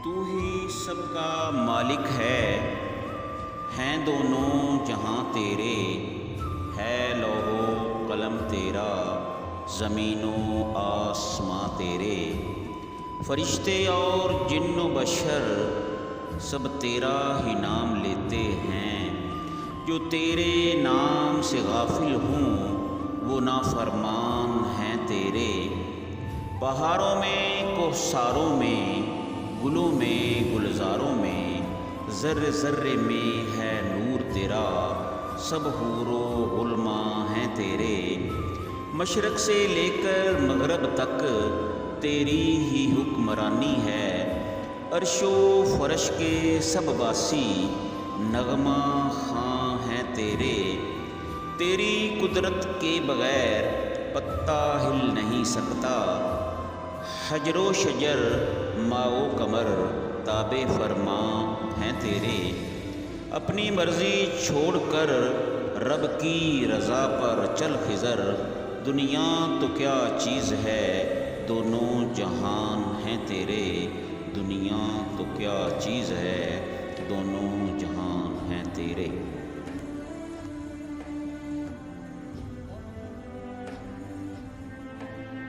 تو ہی سب کا مالک ہے، ہیں دونوں جہاں تیرے، ہے لوح و قلم تیرا، زمین و آسماں تیرے، فرشتے اور جن و بشر سب تیرا ہی نام لیتے ہیں، جو تیرے نام سے غافل ہوں وہ نافرمان ہیں تیرے۔ پہاڑوں میں کوہساروں میں، گلوں میں گلزاروں میں، ذرے ذرے میں ہے نور تیرا، سب حور و غلماں ہیں تیرے۔ مشرق سے لے کر مغرب تک تیری ہی حکمرانی ہے، عرش و فرش کے سب باسی نغمہ خواں ہیں تیرے۔ تیری قدرت کے بغیر پتا ہل نہیں سکتا، حجر و شجر ماء و قمر تابع فرماں ہیں تیرے۔ اپنی مرضی چھوڑ کر رب کی رضا پر چل خضر، دنیا تو کیا چیز ہے دونوں جہان ہیں تیرے، دنیا تو کیا چیز ہے دونوں جہان